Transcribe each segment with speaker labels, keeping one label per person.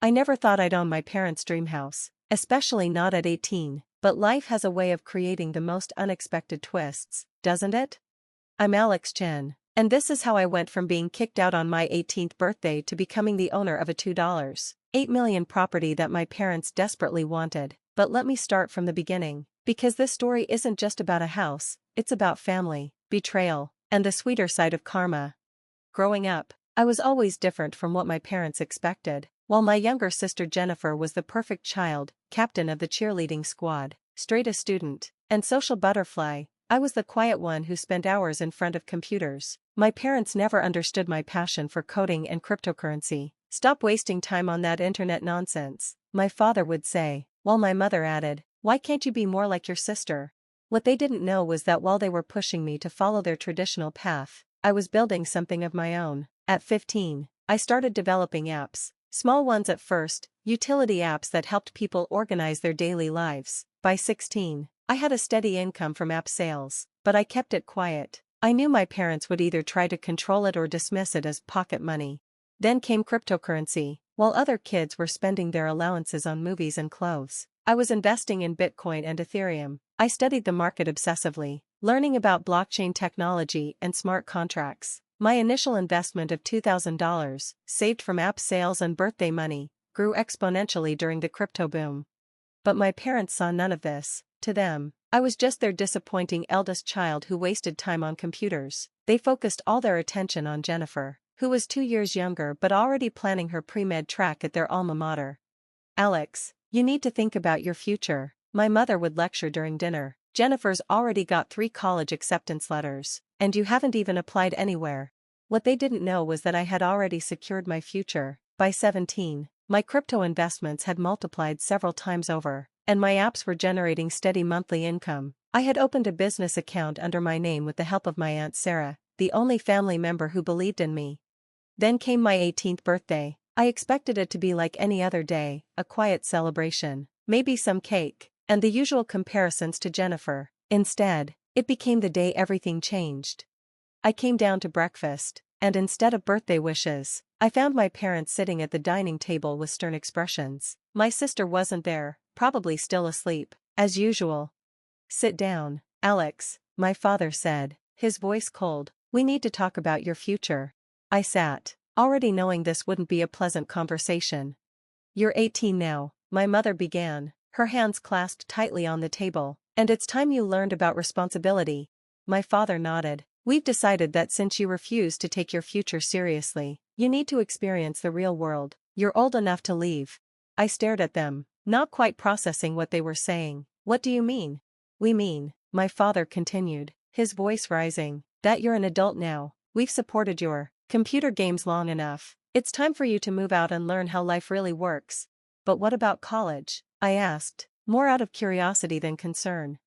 Speaker 1: I never thought I'd own my parents' dream house, especially not at 18, but life has a way of creating the most unexpected twists, doesn't it? I'm Alex Chen, and this is how I went from being kicked out on my 18th birthday to becoming the owner of a $2.8 million property that my parents desperately wanted. But let me start from the beginning, because this story isn't just about a house, it's about family, betrayal, and the sweeter side of karma. Growing up, I was always different from what my parents expected. While my younger sister Jennifer was the perfect child, captain of the cheerleading squad, straight A student, and social butterfly, I was the quiet one who spent hours in front of computers. My parents never understood my passion for coding and cryptocurrency. "Stop wasting time on that internet nonsense," my father would say, while my mother added, "Why can't you be more like your sister?" What they didn't know was that while they were pushing me to follow their traditional path, I was building something of my own. At 15, I started developing apps. Small ones at first, utility apps that helped people organize their daily lives. By 16, I had a steady income from app sales, but I kept it quiet. I knew my parents would either try to control it or dismiss it as pocket money. Then came cryptocurrency. While other kids were spending their allowances on movies and clothes, I was investing in Bitcoin and Ethereum. I studied the market obsessively, learning about blockchain technology and smart contracts. My initial investment of $2,000, saved from app sales and birthday money, grew exponentially during the crypto boom. But my parents saw none of this. To them, I was just their disappointing eldest child who wasted time on computers. They focused all their attention on Jennifer, who was 2 years younger but already planning her pre-med track at their alma mater. "Alex, you need to think about your future," my mother would lecture during dinner. "Jennifer's already got 3 college acceptance letters, and you haven't even applied anywhere." What they didn't know was that I had already secured my future. By 17, my crypto investments had multiplied several times over, and my apps were generating steady monthly income. I had opened a business account under my name with the help of my Aunt Sarah, the only family member who believed in me. Then came my 18th birthday. I expected it to be like any other day, a quiet celebration, maybe some cake, and the usual comparisons to Jennifer. Instead, it became the day everything changed. I came down to breakfast, and instead of birthday wishes, I found my parents sitting at the dining table with stern expressions. My sister wasn't there, probably still asleep, as usual. "Sit down, Alex," my father said, his voice cold. "We need to talk about your future." I sat, already knowing this wouldn't be a pleasant conversation. "You're 18 now," my mother began, her hands clasped tightly on the table, "and it's time you learned about responsibility." My father nodded. "We've decided that since you refuse to take your future seriously, you need to experience the real world. You're old enough to leave." I stared at them, not quite processing what they were saying. "What do you mean?" "We mean," my father continued, his voice rising, "that you're an adult now. We've supported your computer games long enough. It's time for you to move out and learn how life really works." "But what about college?" I asked, more out of curiosity than concern.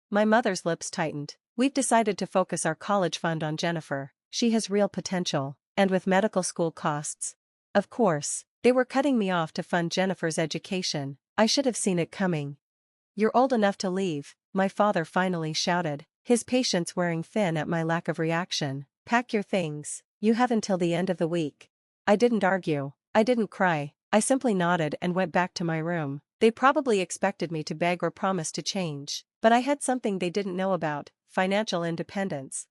Speaker 1: My mother's lips tightened. "We've decided to focus our college fund on Jennifer. She has real potential, and with medical school costs." Of course, they were cutting me off to fund Jennifer's education. I should have seen it coming. "You're old enough to leave," my father finally shouted, his patience wearing thin at my lack of reaction. "Pack your things, you have until the end of the week." I didn't argue, I didn't cry, I simply nodded and went back to my room. They probably expected me to beg or promise to change, but I had something they didn't know about: financial independence.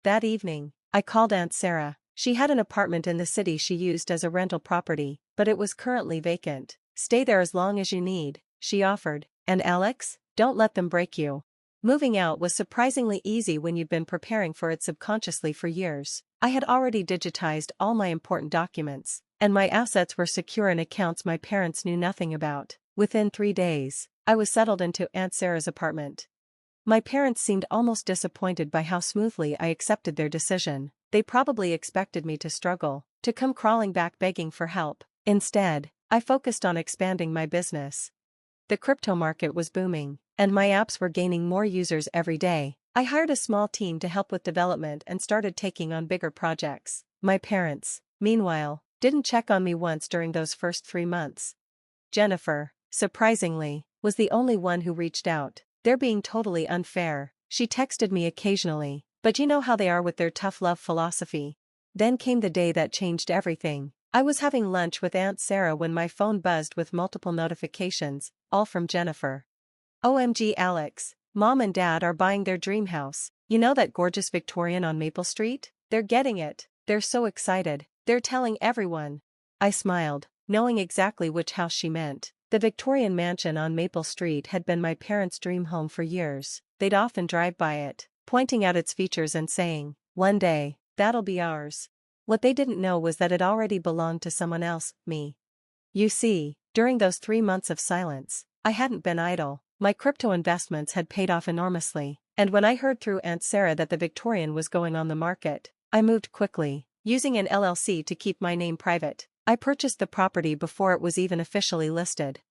Speaker 1: That evening, I called Aunt Sarah. She had an apartment in the city she used as a rental property, but it was currently vacant. "Stay there as long as you need," she offered. "And Alex, don't let them break you." Moving out was surprisingly easy when you've been preparing for it subconsciously for years. I had already digitized all my important documents, and my assets were secure in accounts my parents knew nothing about. Within 3 days, I was settled into Aunt Sarah's apartment. My parents seemed almost disappointed by how smoothly I accepted their decision. They probably expected me to struggle, to come crawling back begging for help. Instead, I focused on expanding my business. The crypto market was booming, and my apps were gaining more users every day. I hired a small team to help with development and started taking on bigger projects. My parents, meanwhile, didn't check on me once during those first 3 months. Jennifer, surprisingly, was the only one who reached out. They're being totally unfair. She texted me occasionally, but you know how they are with their tough love philosophy. Then came the day that changed everything. I was having lunch with Aunt Sarah when my phone buzzed with multiple notifications, all from Jennifer. OMG Alex, Mom and Dad are buying their dream house. You know that gorgeous Victorian on Maple Street? They're getting it. They're so excited. They're telling everyone. I smiled, knowing exactly which house she meant. The Victorian mansion on Maple Street had been my parents' dream home for years. They'd often drive by it, pointing out its features and saying, "One day, that'll be ours." What they didn't know was that it already belonged to someone else, me. You see, during those 3 months of silence, I hadn't been idle. My crypto investments had paid off enormously, and when I heard through Aunt Sarah that the Victorian was going on the market, I moved quickly, using an LLC to keep my name private. I purchased the property before it was even officially listed.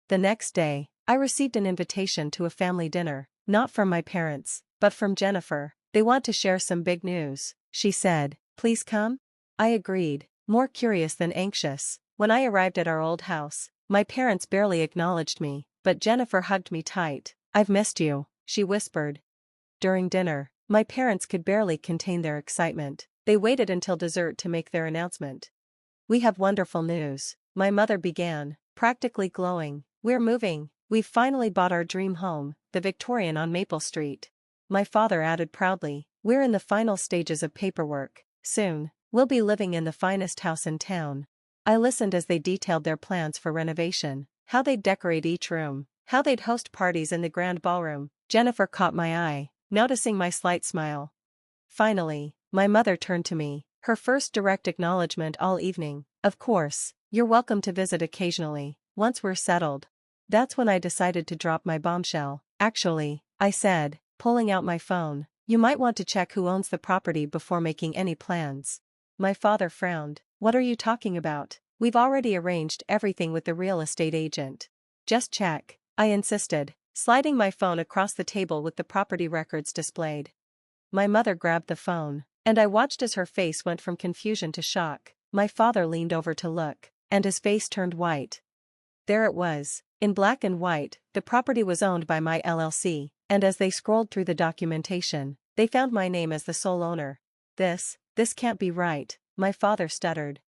Speaker 1: The next day, I received an invitation to a family dinner, not from my parents, but from Jennifer. "They want to share some big news," she said. "Please come?" I agreed, more curious than anxious. When I arrived at our old house, my parents barely acknowledged me, but Jennifer hugged me tight. "I've missed you," she whispered. During dinner, my parents could barely contain their excitement. They waited until dessert to make their announcement. "We have wonderful news," my mother began, practically glowing. "We're moving. We've finally bought our dream home, the Victorian on Maple Street." My father added proudly, "We're in the final stages of paperwork. Soon, we'll be living in the finest house in town." I listened as they detailed their plans for renovation, how they'd decorate each room, how they'd host parties in the grand ballroom. Jennifer caught my eye, noticing my slight smile. Finally, my mother turned to me, her first direct acknowledgement all evening. "Of course, you're welcome to visit occasionally, once we're settled." That's when I decided to drop my bombshell. "Actually," I said, pulling out my phone, "you might want to check who owns the property before making any plans." My father frowned. "What are you talking about? We've already arranged everything with the real estate agent." "Just check," I insisted, sliding my phone across the table with the property records displayed. My mother grabbed the phone, and I watched as her face went from confusion to shock. My father leaned over to look, and his face turned white. There it was, in black and white. The property was owned by my LLC, and as they scrolled through the documentation, they found my name as the sole owner. This can't be right," my father stuttered.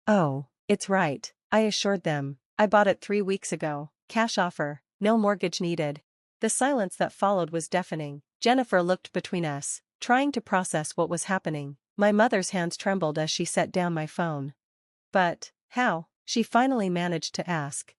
Speaker 1: "Oh, it's right," I assured them. "I bought it 3 weeks ago, cash offer, no mortgage needed." The silence that followed was deafening. Jennifer looked between us, trying to process what was happening. My mother's hands trembled as she set down my phone. "But, how?" she finally managed to ask.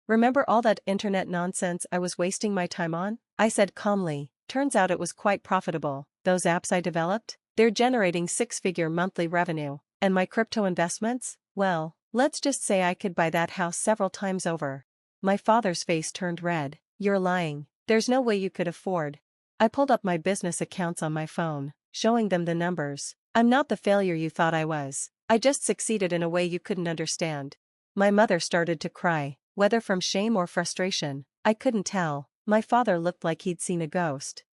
Speaker 1: "Remember all that internet nonsense I was wasting my time on?" I said calmly. "Turns out it was quite profitable. Those apps I developed? They're generating 6-figure monthly revenue. And my crypto investments? Well, let's just say I could buy that house several times over." My father's face turned red. "You're lying. There's no way you could afford." I pulled up my business accounts on my phone, showing them the numbers. "I'm not the failure you thought I was. I just succeeded in a way you couldn't understand." My mother started to cry, whether from shame or frustration, I couldn't tell. My father looked like he'd seen a ghost.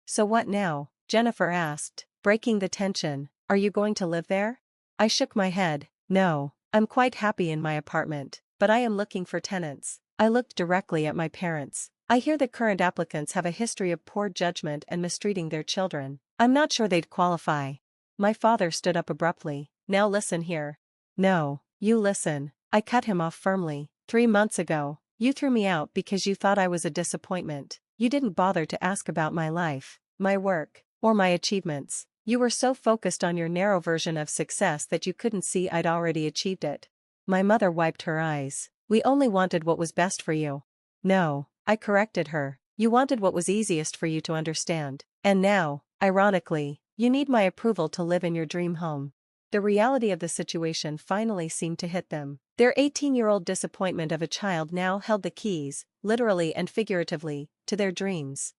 Speaker 1: "So what now?" Jennifer asked, breaking the tension. "Are you going to live there?" I shook my head. "No, I'm quite happy in my apartment, but I am looking for tenants." I looked directly at my parents. "I hear the current applicants have a history of poor judgment and mistreating their children. I'm not sure they'd qualify." My father stood up abruptly. "Now listen here." "No, you listen," I cut him off firmly. 3 months ago, you threw me out because you thought I was a disappointment. You didn't bother to ask about my life, my work, or my achievements. You were so focused on your narrow version of success that you couldn't see I'd already achieved it." My mother wiped her eyes. "We only wanted what was best for you." "No," I corrected her. "You wanted what was easiest for you to understand. And now, ironically, you need my approval to live in your dream home." The reality of the situation finally seemed to hit them. Their 18-year-old disappointment of a child now held the keys, literally and figuratively, to their dreams.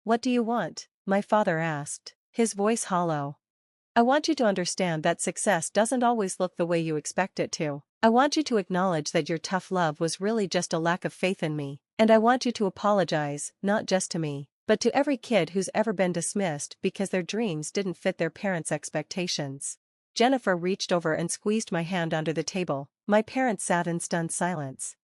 Speaker 1: "What do you want?" my father asked, his voice hollow. "I want you to understand that success doesn't always look the way you expect it to. I want you to acknowledge that your tough love was really just a lack of faith in me, and I want you to apologize, not just to me, but to every kid who's ever been dismissed because their dreams didn't fit their parents' expectations." Jennifer reached over and squeezed my hand under the table. My parents sat in stunned silence.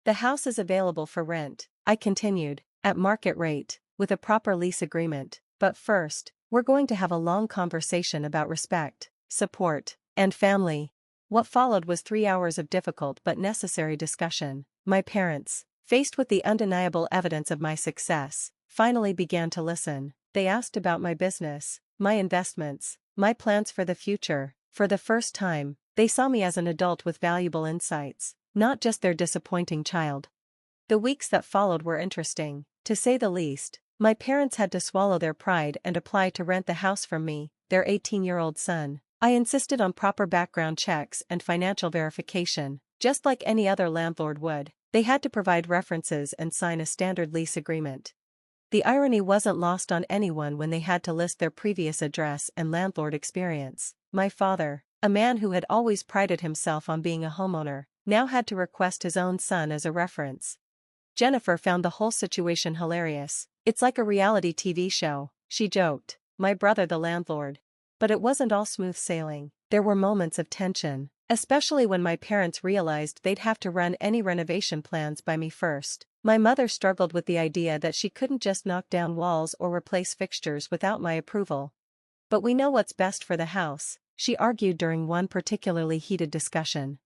Speaker 1: "The house is available for rent," I continued, "at market rate, with a proper lease agreement. But first, we're going to have a long conversation about respect, support, and family." What followed was 3 hours of difficult but necessary discussion. My parents, faced with the undeniable evidence of my success, finally began to listen. They asked about my business, my investments, my plans for the future. For the first time, they saw me as an adult with valuable insights, not just their disappointing child. The weeks that followed were interesting, to say the least. My parents had to swallow their pride and apply to rent the house from me, their 18-year-old son. I insisted on proper background checks and financial verification, just like any other landlord would. They had to provide references and sign a standard lease agreement. The irony wasn't lost on anyone when they had to list their previous address and landlord experience. My father, a man who had always prided himself on being a homeowner, now had to request his own son as a reference. Jennifer found the whole situation hilarious. "It's like a reality TV show," she joked. My brother, the landlord. But it wasn't all smooth sailing. There were moments of tension, especially when my parents realized they'd have to run any renovation plans by me first. My mother struggled with the idea that she couldn't just knock down walls or replace fixtures without my approval. "But we know what's best for the house," she argued during one particularly heated discussion.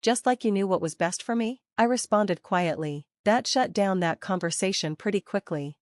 Speaker 1: "Just like you knew what was best for me?" I responded quietly. That shut down that conversation pretty quickly.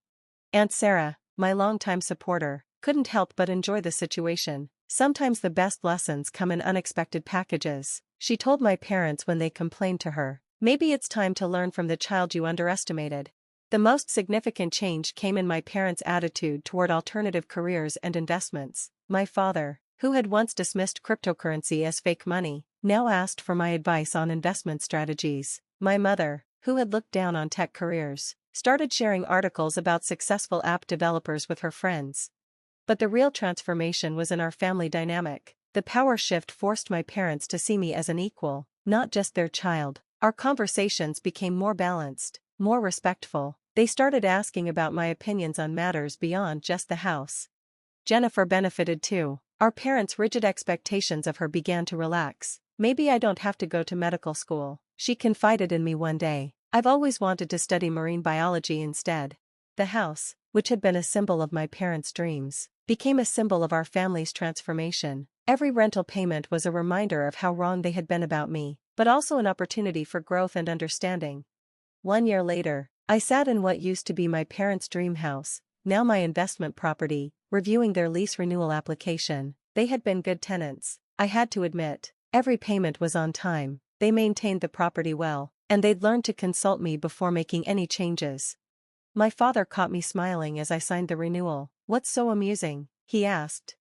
Speaker 1: Aunt Sarah, my longtime supporter, couldn't help but enjoy the situation. "Sometimes the best lessons come in unexpected packages," she told my parents when they complained to her. "Maybe it's time to learn from the child you underestimated." The most significant change came in my parents' attitude toward alternative careers and investments. My father, who had once dismissed cryptocurrency as fake money, now asked for my advice on investment strategies. My mother, who had looked down on tech careers, started sharing articles about successful app developers with her friends. But the real transformation was in our family dynamic. The power shift forced my parents to see me as an equal, not just their child. Our conversations became more balanced, more respectful. They started asking about my opinions on matters beyond just the house. Jennifer benefited too. Our parents' rigid expectations of her began to relax. "Maybe I don't have to go to medical school," she confided in me one day. "I've always wanted to study marine biology instead." The house, which had been a symbol of my parents' dreams, became a symbol of our family's transformation. Every rental payment was a reminder of how wrong they had been about me, but also an opportunity for growth and understanding. 1 year later, I sat in what used to be my parents' dream house, now my investment property, reviewing their lease renewal application. They had been good tenants, I had to admit. Every payment was on time, they maintained the property well, and they'd learned to consult me before making any changes. My father caught me smiling as I signed the renewal. "What's so amusing?" he asked.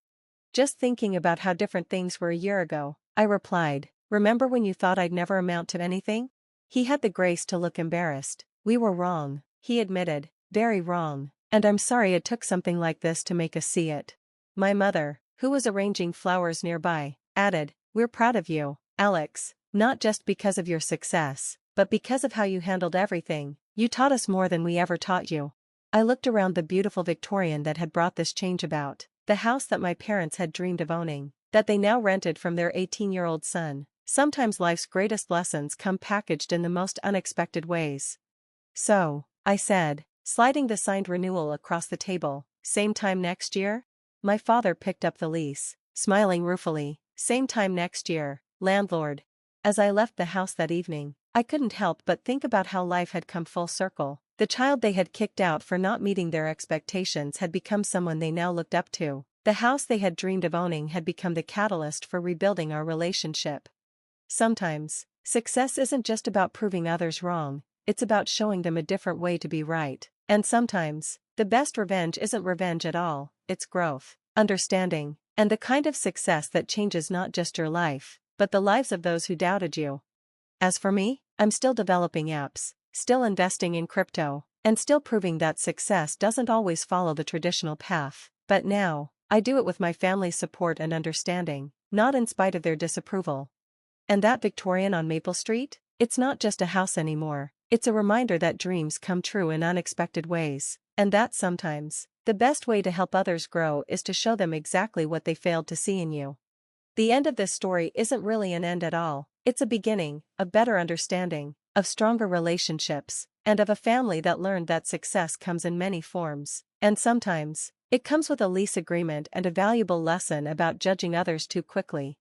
Speaker 1: "Just thinking about how different things were a year ago," I replied. "Remember when you thought I'd never amount to anything?" He had the grace to look embarrassed. "We were wrong," he admitted, "very wrong. And I'm sorry it took something like this to make us see it." My mother, who was arranging flowers nearby, added, "We're proud of you, Alex, not just because of your success, but because of how you handled everything. You taught us more than we ever taught you." I looked around the beautiful Victorian that had brought this change about, the house that my parents had dreamed of owning, that they now rented from their 18-year-old son. Sometimes life's greatest lessons come packaged in the most unexpected ways. "So," I said, sliding the signed renewal across the table, "same time next year?" My father picked up the lease, smiling ruefully. "Same time next year, landlord." As I left the house that evening, I couldn't help but think about how life had come full circle. The child they had kicked out for not meeting their expectations had become someone they now looked up to. The house they had dreamed of owning had become the catalyst for rebuilding our relationship. Sometimes, success isn't just about proving others wrong, it's about showing them a different way to be right. And sometimes, the best revenge isn't revenge at all, it's growth, understanding, and the kind of success that changes not just your life, but the lives of those who doubted you. As for me, I'm still developing apps, still investing in crypto, and still proving that success doesn't always follow the traditional path. But now, I do it with my family's support and understanding, not in spite of their disapproval. And that Victorian on Maple Street? It's not just a house anymore, it's a reminder that dreams come true in unexpected ways, and that sometimes, the best way to help others grow is to show them exactly what they failed to see in you. The end of this story isn't really an end at all, it's a beginning, of better understanding, of stronger relationships, and of a family that learned that success comes in many forms, and sometimes, it comes with a lease agreement and a valuable lesson about judging others too quickly.